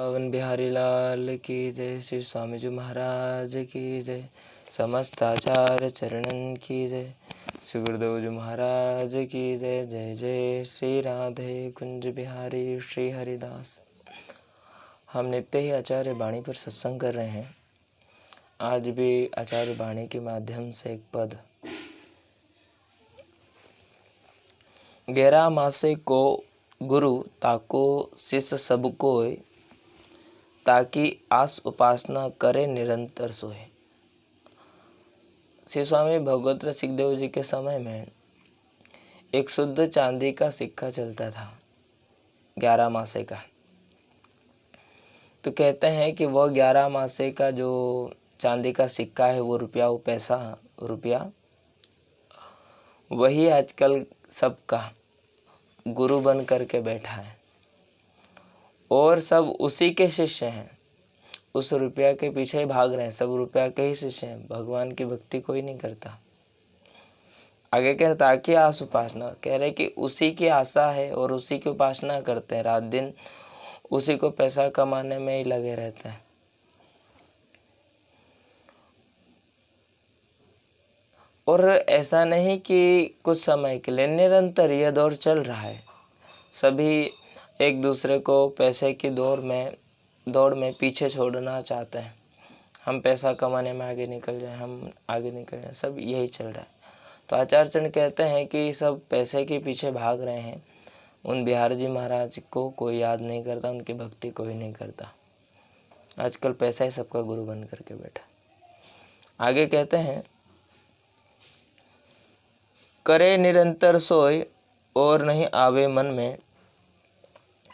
वृंदावन बिहारी लाल की जय। श्री स्वामी जी महाराज की जय। समस्त आचार्य चरणन की जय। श्री गुरुदेव जी महाराज की जय। जय जय श्री राधे कुंज बिहारी श्री हरिदास। हम नित्य ही आचार्य वाणी पर सत्संग कर रहे हैं। आज भी आचार्य वाणी के माध्यम से एक पद। 11 मासे को गुरु ताको शिष्य सब कोय, ताकि आस उपासना करे निरंतर सोए। श्री स्वामी भगवत रसिकदेव जी के समय में एक शुद्ध चांदी का सिक्का चलता था, 11 मासे का। तो कहते हैं कि वह 11 मासे का जो चांदी का सिक्का है, वो रुपया, वो पैसा रुपया, वही आजकल सबका गुरु बन करके बैठा है और सब उसी के शिष्य हैं। उस रुपया के पीछे भाग रहे हैं, सब रुपया के ही शिष्य हैं। भगवान की भक्ति कोई नहीं करता। आगे कहता कि आस उपासना, कह रहे कि उसी की आशा है और उसी की उपासना करते हैं। रात दिन उसी को पैसा कमाने में ही लगे रहते हैं। और ऐसा नहीं कि कुछ समय के लिए, निरंतर यह दौर चल रहा है। सभी एक दूसरे को पैसे की दौड़ में पीछे छोड़ना चाहते हैं। हम पैसा कमाने में आगे निकल जाएं, हम आगे निकल जाएं, सब यही चल रहा है। तो आचार्य चरण कहते हैं कि सब पैसे के पीछे भाग रहे हैं। उन बिहारी जी महाराज को कोई याद नहीं करता, उनकी भक्ति कोई नहीं करता। आजकल पैसा ही सबका गुरु बन करके बैठा। आगे कहते हैं, करे निरंतर सोय और नहीं आवे मन में,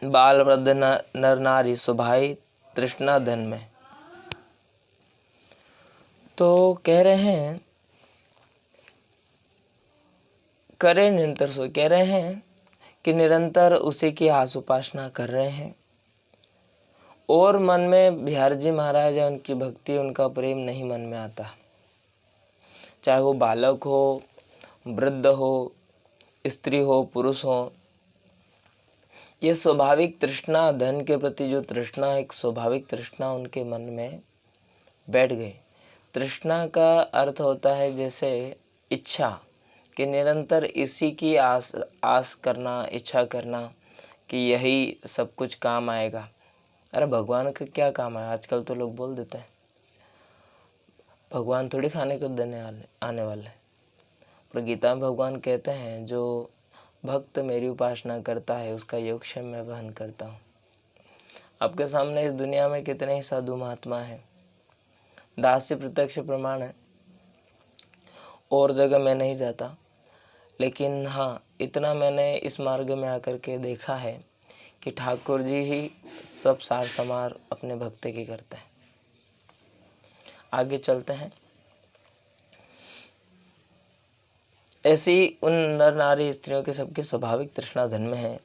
बाल वृद्ध नर नारी सुभाई तृष्णा धन में। तो कह रहे हैं, करे निरंतर सोय, कह रहे हैं कि निरंतर उसी की आस उपासना कर रहे हैं और मन में बिहारी जी महाराज है, उनकी भक्ति, उनका प्रेम नहीं मन में आता। चाहे वो बालक हो, वृद्ध हो, स्त्री हो, पुरुष हो, ये स्वाभाविक तृष्णा, धन के प्रति जो तृष्णा, एक स्वाभाविक तृष्णा उनके मन में बैठ गई। तृष्णा का अर्थ होता है जैसे इच्छा, कि निरंतर इसी की आस करना, इच्छा करना कि यही सब कुछ काम आएगा। अरे भगवान का क्या काम है? आजकल तो लोग बोल देते हैं भगवान थोड़ी खाने को देने आने वाले। पर गीता में भगवान कहते हैं, जो भक्त मेरी उपासना करता है उसका योगक्षेम मैं वहन करता हूँ। आपके सामने इस दुनिया में कितने ही साधु महात्मा हैं, दास्य प्रत्यक्ष प्रमाण है। और जगह मैं नहीं जाता, लेकिन हाँ इतना मैंने इस मार्ग में आकर के देखा है कि ठाकुर जी ही सब सार समार अपने भक्त की करते हैं। आगे चलते हैं। ऐसी उन नर नारी स्त्रियों के सबकी स्वाभाविक तृष्णा धन में है।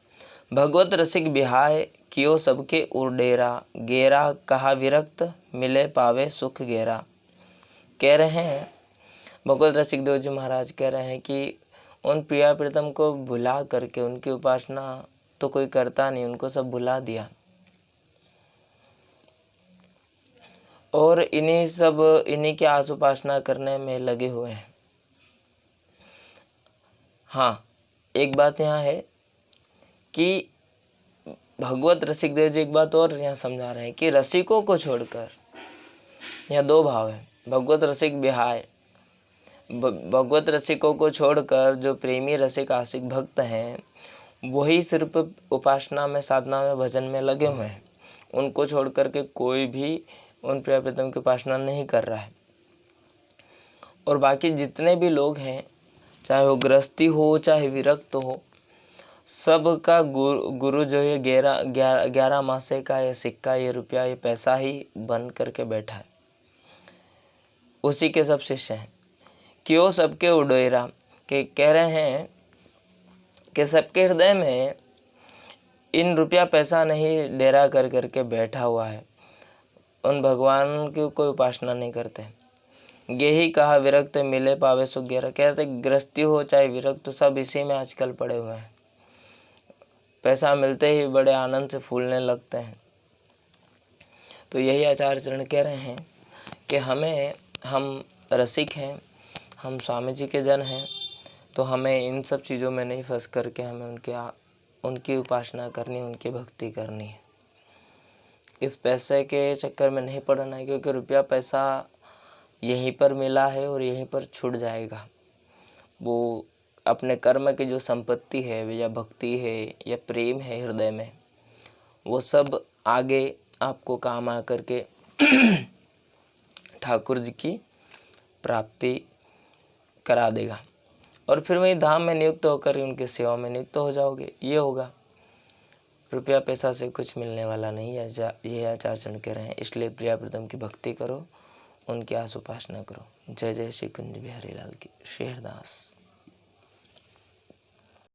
भगवत रसिक बिहाय कियो सबके उर्डेरा, गेरा कहा विरक्त मिले पावे सुख गेरा। कह रहे हैं, भगवत रसिक देव जी महाराज कह रहे हैं कि उन प्रिया प्रीतम को भुला करके, उनकी उपासना तो कोई करता नहीं, उनको सब भुला दिया और इन्हीं की आस उपासना करने में लगे हुए हैं। हाँ, एक बात यहाँ है कि भगवत रसिक देव जी एक बात और यहाँ समझा रहे हैं कि रसिकों को छोड़कर, यहाँ दो भाव है, भगवत रसिक बिहाय, भगवत रसिकों को छोड़कर जो प्रेमी रसिक आशिक भक्त हैं, वही सिर्फ उपासना में, साधना में, भजन में लगे हुए हैं। उनको छोड़कर के कोई भी उन प्रिय प्रीतम की उपासना नहीं कर रहा है। और बाकी जितने भी लोग हैं, चाहे वो गृहस्थी हो चाहे विरक्त हो, सबका गुरु जो है 11 मासे का ये सिक्का, ये रुपया, ये पैसा ही बन करके बैठा है। उसी के सब शिष्य हैं। क्यों सबके उडोयरा, के कह रहे हैं कि सबके हृदय में इन रुपया पैसा नहीं डेरा कर करके बैठा हुआ है, उन भगवान की कोई उपासना नहीं करते। गेही कहा विरक्त मिले पावे सुख गेरा। कहते गृहस्थी हो चाहे विरक्त, तो सब इसी में आजकल पड़े हुए हैं। पैसा मिलते ही बड़े आनंद से फूलने लगते हैं। तो यही आचार्य चरण कह रहे हैं कि हम रसिक हैं, हम स्वामी जी के जन हैं, तो हमें इन सब चीज़ों में नहीं फंस करके हमें उनकी उपासना करनी, उनकी भक्ति करनी है। इस पैसे के चक्कर में नहीं पड़ना है, क्योंकि रुपया पैसा यहीं पर मिला है और यहीं पर छूट जाएगा। वो अपने कर्म की जो संपत्ति है या भक्ति है या प्रेम है हृदय में, वो सब आगे आपको काम आ करके ठाकुर जी की प्राप्ति करा देगा और फिर वही धाम में नियुक्त होकर उनकी सेवा में नियुक्त हो जाओगे। ये होगा, रुपया पैसा से कुछ मिलने वाला नहीं है, ये आचार्य चरण कह रहे हैं। इसलिए प्रिया प्रीतम की भक्ति करो, उनकी आस उपासना करो। जय जय श्री कुंज बिहारी लाल की। श्री हरदास।